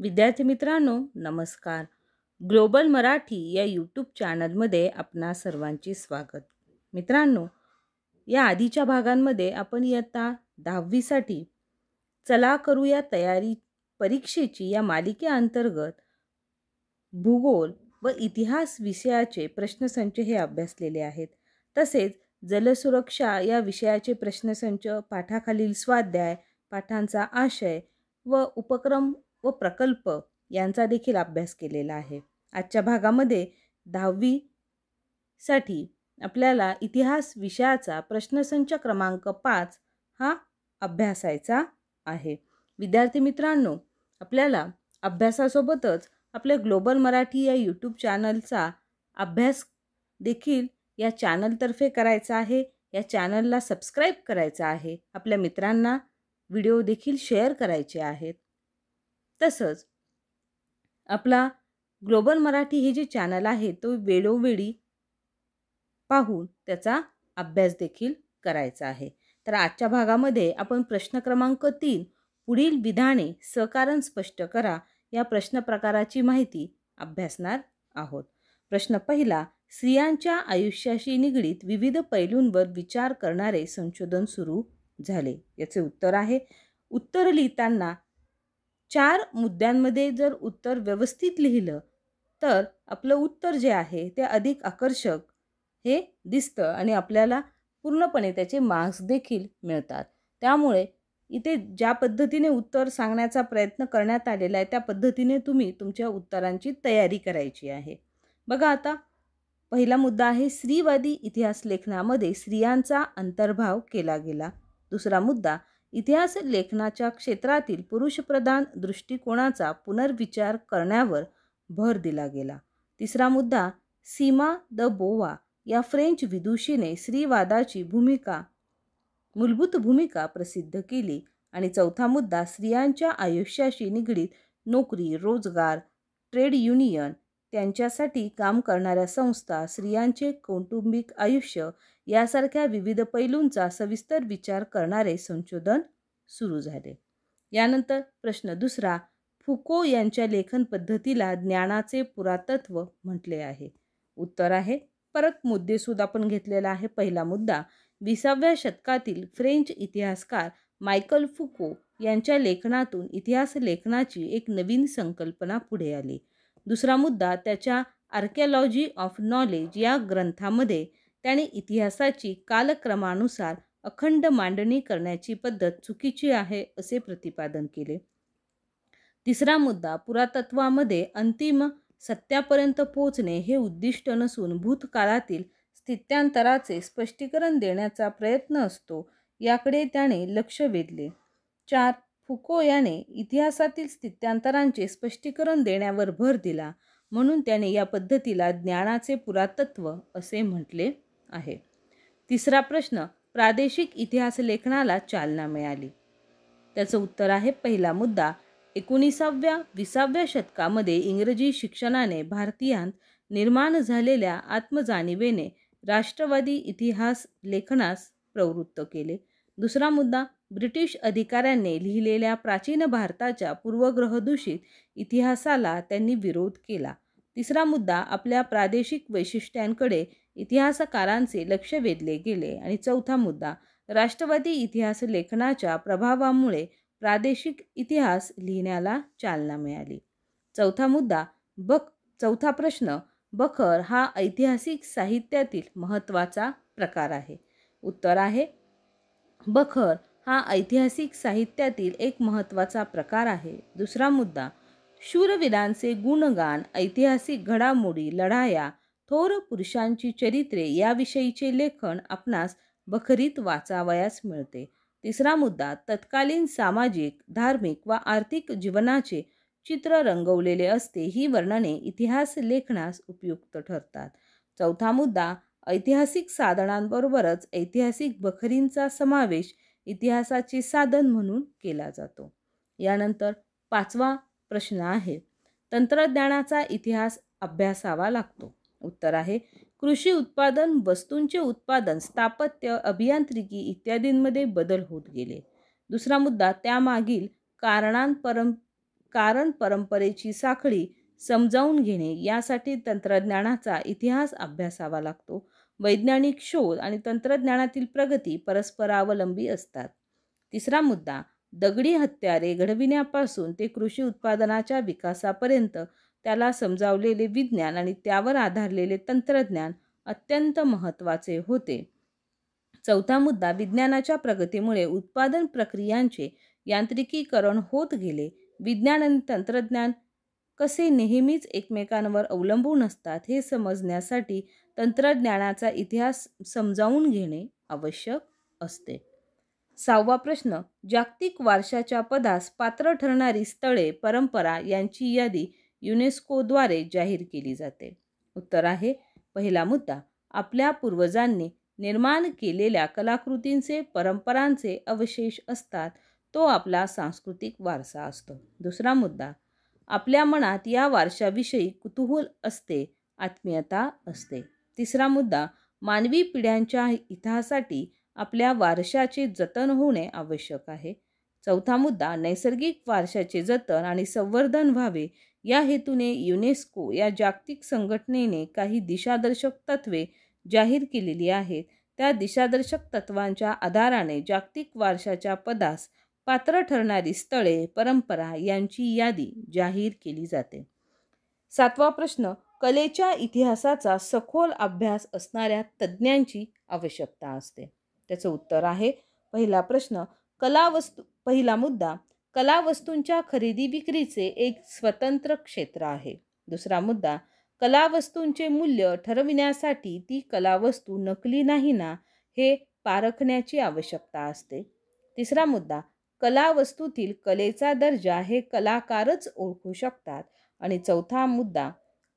विद्यार्थी मित्रांनो, नमस्कार. ग्लोबल मराठी या यूट्यूब चॅनलमध्ये आपणा सर्वांचे स्वागत. मित्रांनो, या आधीच्या भागांमध्ये आपण इयत्ता 10वीसाठी चला करूया तयारी परीक्षेची या मालिकेअंतर्गत भूगोल व इतिहास विषयाचे प्रश्नसंच हे अभ्यासलेले आहेत. तसेच जलसुरक्षा या विषयाचे प्रश्नसंच, पाठाखालील स्वाध्याय, पाठांचा आशय व उपक्रम व प्रकल्प यांचा देखील अभ्यास केलेला आहे. आजच्या भागामध्ये 10वी साठी आपल्याला इतिहास विषयाचा प्रश्नसंच क्रमांक 5 हा अभ्यासायचा आहे. विद्यार्थी मित्रांनो, आपल्याला अभ्यासासोबतच आपल्या ग्लोबल मराठी या यूट्यूब चॅनलचा अभ्यास देखील या चॅनलतर्फे करायचा आहे. या चॅनलला सबस्क्राईब करायचं आहे. आपल्या मित्रांना व्हिडिओ देखील शेअर करायचे आहेत. तसंच आपला ग्लोबल मराठी हे जे चॅनल आहे तो वेळोवेळी पाहून त्याचा अभ्यास देखील करायचा आहे. तर आजच्या भागामध्ये आपण प्रश्न क्रमांक 3 पुढील विधाने सकारण स्पष्ट करा या प्रश्न प्रकाराची माहिती अभ्यासणार आहोत. प्रश्न पहिला, स्त्रियांच्या आयुष्याशी निगडीत विविध पैलूंवर विचार करणारे संशोधन सुरू झाले. याचे उत्तर आहे, उत्तर लिहिताना 4 मुद्द्यांमध्ये जर उत्तर व्यवस्थित लिहिलं तर आपलं उत्तर जे आहे ते अधिक आकर्षक हे दिसतं आणि आपल्याला पूर्णपणे त्याचे मार्क्स देखील मिळतात. त्यामुळे इथे ज्या पद्धतीने उत्तर सांगण्याचा प्रयत्न करण्यात आलेला आहे त्या पद्धतीने तुम्ही तुमच्या उत्तरांची तयारी करायची आहे. बघा, आता पहिला मुद्दा आहे, स्त्रीवादी इतिहास लेखनामध्ये स्त्रियांचा अंतर्भाव केला गेला. दुसरा मुद्दा, इतिहास लेखनाच्या क्षेत्रातील पुरुषप्रधान दृष्टिकोनाचा पुनर्विचार करण्यावर भर दिला गेला. तिसरा मुद्दा, सीमा द बोवा या फ्रेंच विदुषीने स्त्रीवादाची मूलभूत भूमिका प्रसिद्ध केली. आणि चौथा मुद्दा, स्त्रियांच्या आयुष्याशी निगडीत नोकरी, रोजगार, ट्रेड युनियन, त्यांच्यासाठी काम करणाऱ्या संस्था, स्त्रियांचे कौटुंबिक आयुष्य यासारख्या विविध पैलूंचा सविस्तर विचार करणारे संशोधन सुरू झाले. यानंतर प्रश्न दुसरा, फुको यांच्या लेखन पद्धतीला ज्ञानाचे पुरातत्व म्हटले आहे. उत्तर आहे, परत मुद्देसूद आपण घेतलेला आहे. पहिला मुद्दा, 20व्या शतकातील फ्रेंच इतिहासकार मायकल फुको यांच्या लेखनातून इतिहास लेखनाची एक नवीन संकल्पना पुढे आली. दुसरा मुद्दा, त्याच्या आर्किओलॉजी ऑफ नॉलेज या ग्रंथामध्ये त्याने इतिहासाची कालक्रमानुसार अखंड मांडणी करण्याची पद्धत चुकीची आहे असे प्रतिपादन केले. तिसरा मुद्दा, पुरातत्वामध्ये अंतिम सत्यापर्यंत पोहोचणे हे उद्दिष्ट नसून भूतकाळातील स्थित्यांतराचे स्पष्टीकरण देण्याचा प्रयत्न असतो याकडे त्याने लक्ष वेधले. 4. फुको याने इतिहासातील स्थित्यांतरांचे स्पष्टीकरण देण्यावर भर दिला, म्हणून त्याने या पद्धतीला ज्ञानाचे पुरातत्व असे म्हटले आहे. तिसरा प्रश्न, प्रादेशिक इतिहास लेखनाला चालना मिळाली. त्याचं उत्तर आहे, पहिला मुद्दा, 19व्या-20व्या शतकामध्ये इंग्रजी शिक्षणाने भारतीयांत निर्माण झालेल्या आत्मजाणीवेने राष्ट्रवादी इतिहास लेखनास प्रवृत्त केले. दुसरा मुद्दा, ब्रिटिश अधिकाऱ्यांनी लिहिलेल्या प्राचीन भारताच्या पूर्वग्रहदूषित इतिहासाला त्यांनी विरोध केला. तिसरा मुद्दा, आपल्या प्रादेशिक वैशिष्ट्यांकडे इतिहासकारांचे लक्ष वेधले गेले. आणि चौथा मुद्दा, राष्ट्रवादी इतिहास लेखनाच्या प्रभावामुळे प्रादेशिक इतिहास लिहिण्याला चालना मिळाली. चौथा प्रश्न, बखर हा ऐतिहासिक साहित्यातील महत्त्वाचा प्रकार आहे. उत्तर आहे, बखर हा ऐतिहासिक साहित्यातील एक महत्त्वाचा प्रकार आहे. दुसरा मुद्दा, शूरवीरांचे गुणगान, ऐतिहासिक घडामोडी, लढाया, थोर पुरुषांची चरित्रे याविषयीचे लेखन आपणास बखरीत वाचावयास मिळते. तिसरा मुद्दा, तत्कालीन सामाजिक, धार्मिक व आर्थिक जीवनाचे चित्र रंगवलेले असते. ही वर्णने इतिहास लेखनास उपयुक्त ठरतात. चौथा मुद्दा, ऐतिहासिक साधनांबरोबरच ऐतिहासिक बखरींचा समावेश इतिहासाचे साधन म्हणून केला जातो. यानंतर 5वा प्रश्न आहे, तंत्रज्ञानाचा इतिहास अभ्यासावा लागतो. उत्तर आहे, कृषी उत्पादन, वस्तूंचे उत्पादन, स्थापत्य, अभियांत्रिकी इत्यादींमध्ये बदल होत गेले. दुसरा मुद्दा, त्यामागील कारण परंपरेची साखळी समजावून घेणे यासाठी तंत्रज्ञानाचा इतिहास अभ्यासावा लागतो. वैज्ञानिक शोध आणि तंत्रज्ञानातील प्रगती परस्परावलंबी असतात. तिसरा मुद्दा, दगडी हत्यारे घडविण्यापासून ते कृषी उत्पादनाच्या विकासापर्यंत त्याला समजावलेले विज्ञान आणि त्यावर आधारलेले तंत्रज्ञान अत्यंत महत्त्वाचे होते. चौथा मुद्दा, विज्ञानाच्या प्रगतीमुळे उत्पादन प्रक्रियांचे यांत्रिकीकरण होत गेले. विज्ञान आणि तंत्रज्ञान कसे नेहमीच एकमेकांवर अवलंबून असतात हे समजण्यासाठी तंत्रज्ञानाचा इतिहास समजावून घेणे आवश्यक असते. सहावा प्रश्न, जागतिक वारशाच्या पदास पात्र ठरणारी स्थळे, परंपरा यांची यादी युनेस्कोद्वारे जाहीर केली जाते. उत्तर आहे पहिला मुद्दा, आपल्या पूर्वजांनी निर्माण केलेल्या कलाकृतींचे, परंपरांचे अवशेष असतात. तो आपला सांस्कृतिक वारसा असतो. दुसरा मुद्दा, आपल्या मनात या वारशाविषयी कुतूहल असते, आत्मीयता असते. तिसरा मुद्दा, मानवी पिढ्यांच्या हितासाठी आपल्या वारशाचे जतन होणे आवश्यक आहे. चौथा मुद्दा, नैसर्गिक वारशाचे जतन आणि संवर्धन व्हावे या हेतूने युनेस्को या जागतिक संघटनेने काही दिशादर्शक तत्त्वे जाहीर केलेली आहेत. त्या दिशादर्शक तत्त्वांच्या आधाराने जागतिक वारशाच्या पदास पात्र ठरणारी स्थळे, परंपरा यांची यादी जाहीर केली जाते. सातवा प्रश्न, कलेच्या इतिहासाचा सखोल अभ्यास असणाऱ्या तज्ज्ञांची आवश्यकता असते. त्याचं उत्तर आहे पहिला प्रश्न, पहिला मुद्दा, कलावस्तूंच्या खरेदी विक्रीचे एक स्वतंत्र क्षेत्र आहे. दुसरा मुद्दा, कलावस्तूंचे मूल्य ठरविण्यासाठी ती कलावस्तू नकली नाही ना हे पारखण्याची आवश्यकता असते. तिसरा मुद्दा, कलावस्तूतील कलेचा दर्जा हे कलाकारच ओळखू शकतात. आणि चौथा मुद्दा,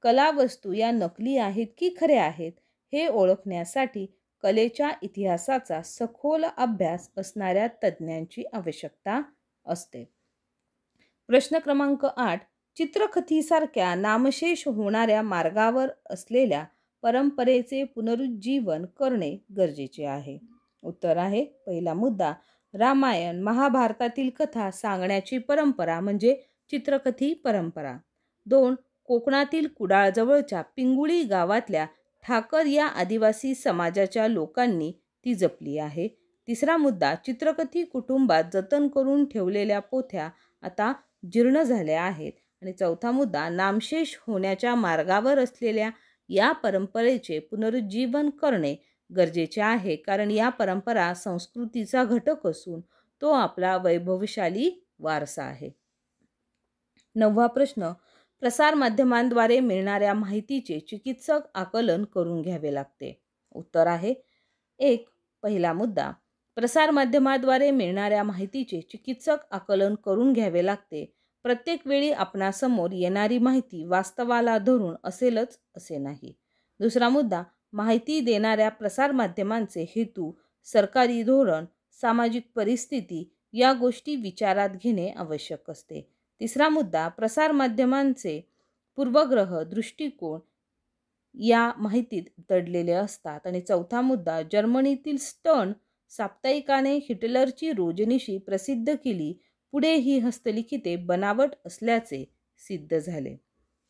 कलावस्तू या नकली आहेत की खऱ्या आहेत हे ओळखण्यासाठी कलेच्या इतिहासाचा सखोल अभ्यास असणाऱ्या तज्ज्ञांची आवश्यकता असते. प्रश्न क्रमांक 8, चित्रकथीसारख्या नामशेष होणाऱ्या मार्गावर असलेल्या परंपरेचे पुनरुज्जीवन करणे गरजेचे आहे. उत्तर आहे पहिला मुद्दा, रामायण महाभारतातील कथा सांगण्याची परंपरा म्हणजे चित्रकथी परंपरा. 2, कोकणातील कुडाळजवळच्या पिंगुळी गावातल्या ठाकर या आदिवासी समाजाच्या लोकांनी ती जपली आहे. तिसरा मुद्दा, चित्रकथी कुटुंबात जतन करून ठेवलेल्या पोथ्या आता जीर्ण झाल्या आहेत. आणि चौथा मुद्दा, नामशेष होण्याच्या मार्गावर असलेल्या या परंपरेचे पुनरुज्जीवन करणे गरजेचे आहे, कारण या परंपरा संस्कृतीचा घटक असून तो आपला वैभवशाली वारसा आहे. 9वा प्रश्न, प्रसारमाध्यमांद्वारे मिळणाऱ्या माहितीचे चिकित्सक आकलन करून घ्यावे लागते. उत्तर आहे 1, पहिला मुद्दा, प्रसारमाध्यमाद्वारे मिळणाऱ्या माहितीचे चिकित्सक आकलन करून घ्यावे लागते. प्रत्येक वेळी आपणासमोर येणारी माहिती वास्तवाला धरून असेलच असे नाही. दुसरा मुद्दा, माहिती देणाऱ्या प्रसारमाध्यमांचे हेतू, सरकारी धोरण, सामाजिक परिस्थिती या गोष्टी विचारात घेणे आवश्यक असते. तिसरा मुद्दा, प्रसारमाध्यमांचे पूर्वग्रह, दृष्टिकोन या माहितीत दडलेले असतात. आणि चौथा मुद्दा, जर्मनीतील स्टर्न साप्ताहिकाने हिटलरची रोजनिशी प्रसिद्ध केली. पुढे ही हस्तलिखिते बनावट असल्याचे सिद्ध झाले.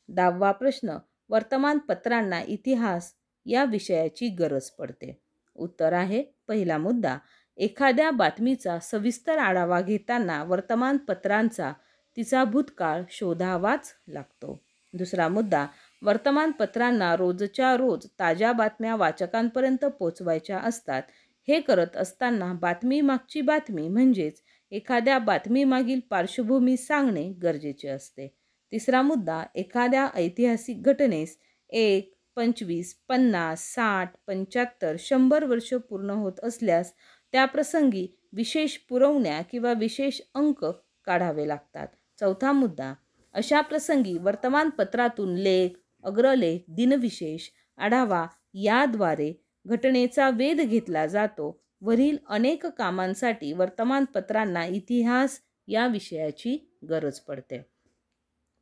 10वा प्रश्न, वर्तमानपत्रांना इतिहास या विषयाची गरज पडते. उत्तर आहे पहिला मुद्दा, एखाद्या बातमीचा सविस्तर आढावा घेताना वर्तमानपत्रांचा तिचा भूतकाळ शोधावाच लागतो. दुसरा मुद्दा, वर्तमानपत्रांना रोजच्या रोज ताज्या बातम्या वाचकांपर्यंत पोचवायच्या असतात. हे करत असताना बातमीमागची बातमी म्हणजेच एखाद्या बातमीमागील पार्श्वभूमी सांगणे गरजेचे असते. तिसरा मुद्दा, एखाद्या ऐतिहासिक घटनेस 1, 25, 50, 60, 75, 100 वर्ष पूर्ण होत असल्यास त्या प्रसंगी विशेष पुरवण्या किंवा विशेष अंक काढावे लागतात. चौथा मुद्दा, अशा प्रसंगी वर्तमानपत्रातून लेख, अग्रलेख, दिनविशेष, आढावा याद्वारे घटनेचा वेध घेतला जातो. वरील अनेक कामांसाठी वर्तमानपत्रांना इतिहास या विषयाची गरज पडते.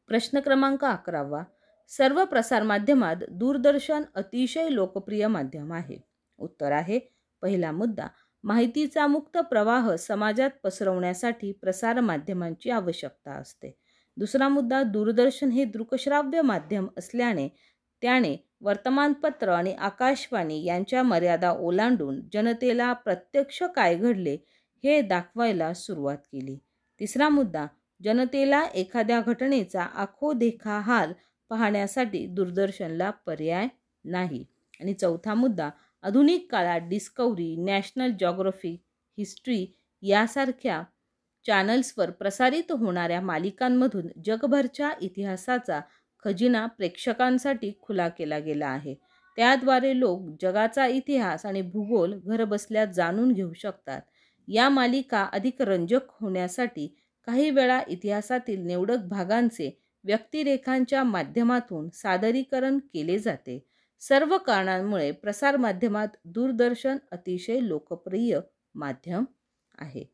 प्रश्न क्रमांक 11, सर्व प्रसारमाध्यमात दूरदर्शन अतिशय लोकप्रिय माध्यम आहे. उत्तर आहे पहिला मुद्दा, माहितीचा मुक्त प्रवाह समाजात पसरवण्यासाठी प्रसारमाध्यमांची आवश्यकता असते. दुसरा मुद्दा, दूरदर्शन हे दृकश्राव्य माध्यम असल्याने त्याने वर्तमानपत्र आणि आकाशवाणी यांच्या मर्यादा ओलांडून जनतेला प्रत्यक्ष काय घडले हे दाखवायला सुरुवात केली. तिसरा मुद्दा, जनतेला एखाद्या घटनेचा आखोदेखा हाल पाहण्यासाठी दूरदर्शनला पर्याय नाही. आणि चौथा मुद्दा, आधुनिक काळात डिस्कव्हरी, नॅशनल जिओग्राफिक, हिस्ट्री यासारख्या चॅनल्सवर प्रसारित होणाऱ्या मालिकांमधून जगभरच्या इतिहासाचा खजिना प्रेक्षकांसाठी खुला केला गेला आहे. त्याद्वारे लोक जगाचा इतिहास आणि भूगोल घरबसल्या जाणून घेऊ शकतात. या मालिका अधिक रंजक होण्यासाठी काही वेळा इतिहासातील निवडक भागांचे व्यक्तिरेखांच्या माध्यमातून सादरीकरण केले जाते. सर्व कारणांमुळे प्रसारमाध्यमात दूरदर्शन अतिशय लोकप्रिय माध्यम आहे.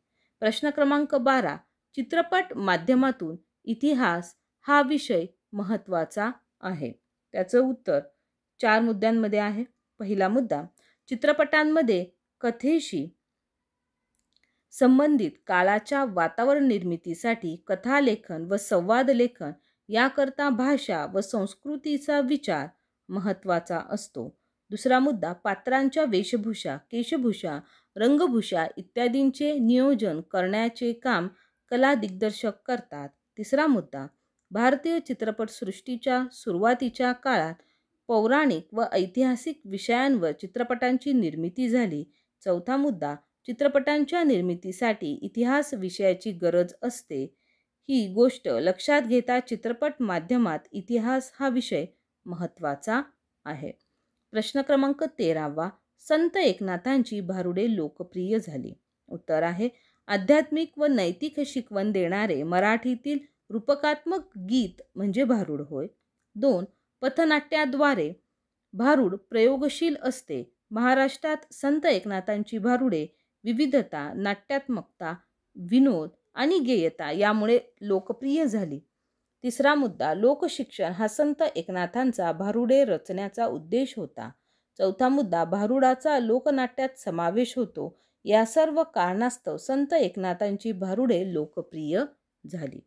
प्रश्न क्रमांक 12, चित्रपट माध्यमातून इतिहास हा विषय महत्त्वाचा आहे. त्याचं उत्तर 4 मुद्द्यांमध्ये आहे. पहिला मुद्दा, चित्रपटांमध्ये कथेशी संबंधित काळाच्या वातावरण निर्मितीसाठी कथालेखन व संवादलेखन याकरता भाषा व संस्कृतीचा विचार महत्त्वाचा असतो. दुसरा मुद्दा, पात्रांच्या वेशभूषा, केशभूषा, रंगभूषा इत्यादींचे नियोजन करण्याचे काम कला दिग्दर्शक करतात. तिसरा मुद्दा, भारतीय चित्रपटसृष्टीच्या सुरुवातीच्या काळात पौराणिक व ऐतिहासिक विषयांवर चित्रपटांची निर्मिती झाली. चौथा मुद्दा, चित्रपटांच्या निर्मितीसाठी इतिहास विषयाची गरज असते. ही गोष्ट लक्षात घेता चित्रपट माध्यमात इतिहास हा विषय महत्त्वाचा आहे. प्रश्न क्रमांक 13, संत एकनाथांची भारुडे लोकप्रिय झाली. उत्तर आहे, आध्यात्मिक व नैतिक शिकवण देणारे मराठीतील रूपकात्मक गीत म्हणजे भारुड होय. 2, पथनाट्याद्वारे भारुड प्रयोगशील असते. महाराष्ट्रात संत एकनाथांची भारुडे विविधता, नाट्यात्मकता, विनोद आणि गेयता यामुळे लोकप्रिय झाली. तिसरा मुद्दा, लोकशिक्षण हा संत एकनाथांचा भारुडे रचण्याचा उद्देश होता. चौथा मुद्दा, भारुडाचा लोकनाट्यात समावेश होतो. या सर्व कारणास्तव संत एकनाथांची भारुडे लोकप्रिय झाली.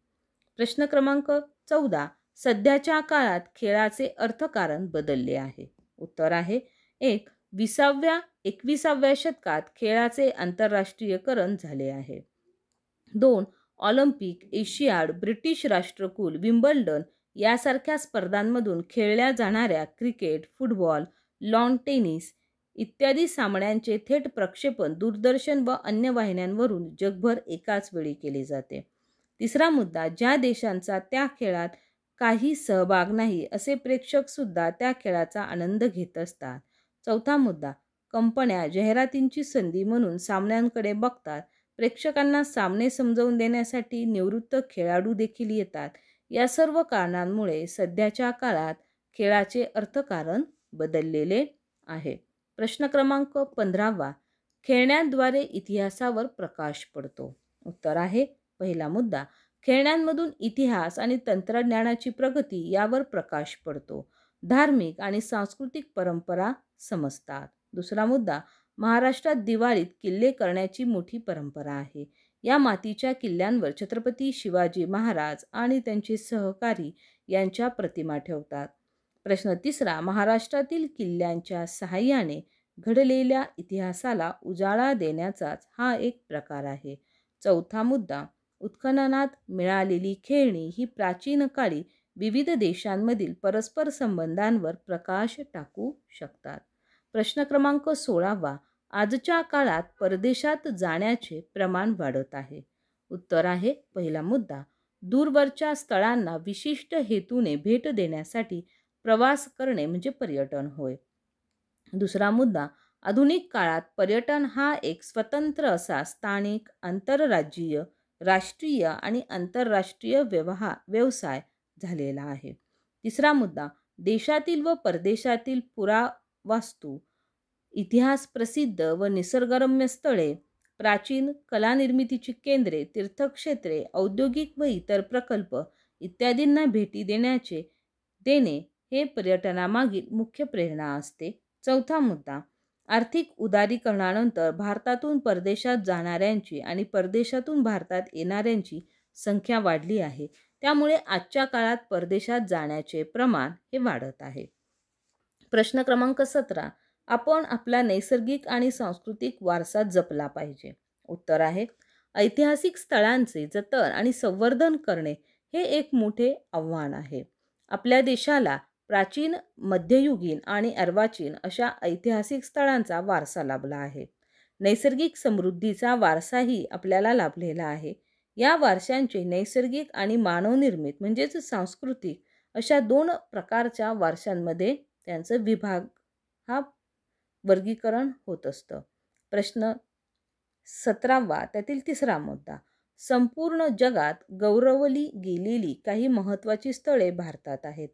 प्रश्न क्रमांक 14, सध्याच्या काळात खेळाचे अर्थकारण बदलले आहे. उत्तर आहे 1, 21व्या शतकात खेळाचे आंतरराष्ट्रीयकरण झाले आहे. 2, ऑलिम्पिक, एशियाड, ब्रिटिश राष्ट्रकुल, विम्बल्डन यासारख्या स्पर्धांमधून खेळल्या जाणाऱ्या क्रिकेट, फुटबॉल, लॉन टेनिस इत्यादी सामन्यांचे थेट प्रक्षेपण दूरदर्शन व अन्य वाहिन्यांवरून जगभर एकाच वेळी केले जाते. तिसरा मुद्दा, ज्या देशांचा त्या खेळात काही सहभाग नाही असे प्रेक्षक सुद्धा त्या खेळाचा आनंद घेत असतात. चौथा मुद्दा, कंपन्या जाहिरातींची संधी म्हणून सामन्यांकडे बघतात. प्रेक्षकांना सामने समजावून देण्यासाठी निवृत्त खेळाडू देखील येतात. या सर्व कारणांमुळे सध्याच्या काळात खेळाचे अर्थकारण बदललेले आहे. प्रश्न क्रमांक 15, खेळण्यांद्वारे इतिहासावर प्रकाश पडतो. उत्तर आहे, पहिला मुद्दा, खेळण्यांमधून इतिहास आणि तंत्रज्ञानाची प्रगती यावर प्रकाश पडतो. धार्मिक आणि सांस्कृतिक परंपरा समजतात. दुसरा मुद्दा, महाराष्ट्रात दिवाळीत किल्ले करण्याची मोठी परंपरा आहे. या मातीच्या किल्ल्यांवर छत्रपती शिवाजी महाराज आणि त्यांचे सहकारी यांच्या प्रतिमा ठेवतात. प्रश्न तिसरा, महाराष्ट्रातील किल्ल्यांच्या सहाय्याने घडलेल्या इतिहासाला उजाळा देण्याचाच हा एक प्रकार आहे. चौथा मुद्दा, उत्खननात मिळालेली खेळणी ही प्राचीन काळी विविध देशांमधील परस्पर संबंधांवर प्रकाश टाकू शकतात. प्रश्न क्रमांक 16, आजच्या काळात परदेशात जाण्याचे प्रमाण वाढत आहे. उत्तर आहे, पहिला मुद्दा, दूरवरच्या स्थळांना विशिष्ट हेतूने भेट देण्यासाठी प्रवास करणे म्हणजे पर्यटन होय. दुसरा मुद्दा, आधुनिक काळात पर्यटन हा एक स्वतंत्र असा स्थानिक, आंतरराज्यीय, राष्ट्रीय आणि आंतरराष्ट्रीय व्यवसाय झालेला आहे. तिसरा मुद्दा, देशातील व परदेशातील पुरावास्तू, इतिहास प्रसिद्ध व निसर्गरम्य स्थळे, प्राचीन कलानिर्मितीची केंद्रे, तीर्थक्षेत्रे, औद्योगिक व इतर प्रकल्प इत्यादींना भेटी देणे हे पर्यटनामागील मुख्य प्रेरणा असते. चौथा मुद्दा, आर्थिक उदारीकरणानंतर भारतातून परदेशात जाणाऱ्यांची आणि परदेशातून भारतात येणाऱ्यांची संख्या वाढली आहे. त्यामुळे आजच्या काळात परदेशात जाण्याचे प्रमाण हे वाढत आहे. प्रश्न क्रमांक 17. आपण आपला नैसर्गिक आणि सांस्कृतिक वारसा जपला पाहिजे. उत्तर आहे, ऐतिहासिक स्थळांचे जतन आणि संवर्धन करणे हे एक मोठे आव्हान आहे. आपल्या देशाला प्राचीन, मध्ययुगीन आणि अर्वाचीन अशा ऐतिहासिक स्थळांचा वारसा लाभला आहे. नैसर्गिक समृद्धीचा वारसाही आपल्याला लाभलेला आहे. या वारशांचे नैसर्गिक आणि मानवनिर्मित म्हणजेच सांस्कृतिक अशा 2 प्रकारच्या वारशांमध्ये त्यांचं विभाग हा वर्गीकरण होत असतं. प्रश्न 17वा त्यातील 3रा मुद्दा. संपूर्ण जगात गौरवली गेलेली काही महत्त्वाची स्थळे भारतात आहेत.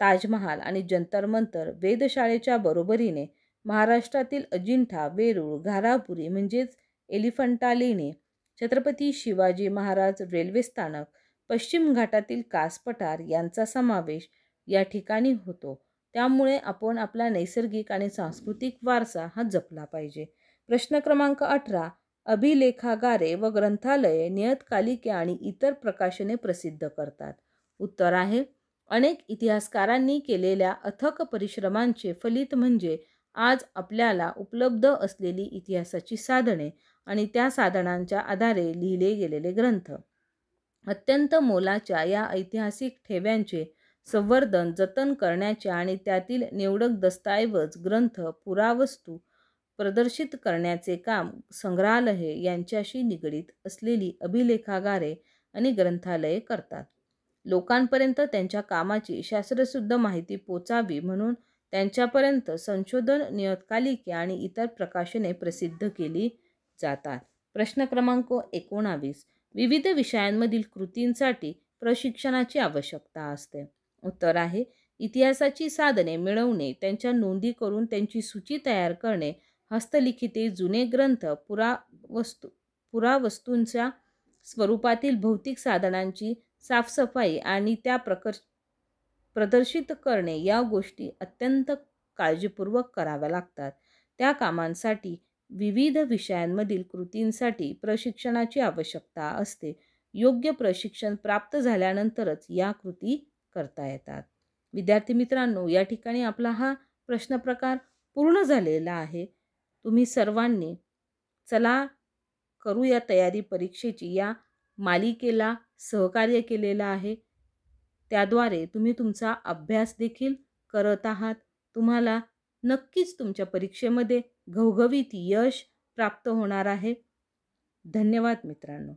ताजमहाल आणि जंतर मंतर वेधशाळेच्या बरोबरीने महाराष्ट्रातील अजिंठा, वेरूळ, घारापुरी म्हणजेच एलिफंटा लेणी, छत्रपती शिवाजी महाराज रेल्वे स्थानक, पश्चिम घाटातील कास पठार यांचा समावेश या ठिकाणी होतो. त्यामुळे आपण आपला नैसर्गिक आणि सांस्कृतिक वारसा हा जपला पाहिजे. प्रश्न क्रमांक 18. अभिलेखागारे व ग्रंथालये नियतकालिके आणि इतर प्रकाशने प्रसिद्ध करतात. उत्तर आहे, अनेक इतिहासकारांनी केलेल्या अथक परिश्रमांचे फलित म्हणजे आज आपल्याला उपलब्ध असलेली इतिहासाची साधने आणि त्या साधनांच्या आधारे लिहिले गेलेले ग्रंथ. अत्यंत मोलाच्या या ऐतिहासिक ठेव्यांचे संवर्धन, जतन करण्याचे आणि त्यातील निवडक दस्तऐवज, ग्रंथ, पुरावस्तू प्रदर्शित करण्याचे काम संग्रहालये यांच्याशी निगडीत असलेली अभिलेखागारे आणि ग्रंथालये करतात. लोकांपर्यंत त्यांच्या कामाची शास्त्रशुद्ध माहिती पोचावी म्हणून त्यांच्यापर्यंत संशोधन, नियतकालिके आणि इतर प्रकाशने प्रसिद्ध केली जातात. प्रश्न क्रमांक 19. विविध विषयांमधील कृतींसाठी प्रशिक्षणाची आवश्यकता असते. उत्तर आहे, इतिहासाची साधने मिळवणे, त्यांच्या नोंदी करून त्यांची सूची तयार करणे, हस्तलिखिते, जुने ग्रंथ, पुरावस्तूंच्या स्वरूपातील भौतिक साधनांची साफसफाई आणि त्या प्रदर्शित करणे या गोष्टी अत्यंत काळजीपूर्वक कराव्या लागतात. त्या कामांसाठी विविध विषयांमधील कृतींसाठी प्रशिक्षणाची आवश्यकता असते. योग्य प्रशिक्षण प्राप्त झाल्यानंतरच या कृती करता येतात. विद्यार्थी मित्रांनो, या ठिकाणी आपला हा प्रश्न प्रकार पूर्ण झालेला आहे. तुम्ही सर्वांनी चला करूया तयारी परीक्षेची या मालिकेला सहकार्य केलेलं आहे. त्याद्वारे तुम्ही तुमचा अभ्यास देखील करत आहात. तुम्हाला नक्कीच तुमच्या परीक्षेमध्ये घवघवीत यश प्राप्त होणार आहे. धन्यवाद मित्रांनो.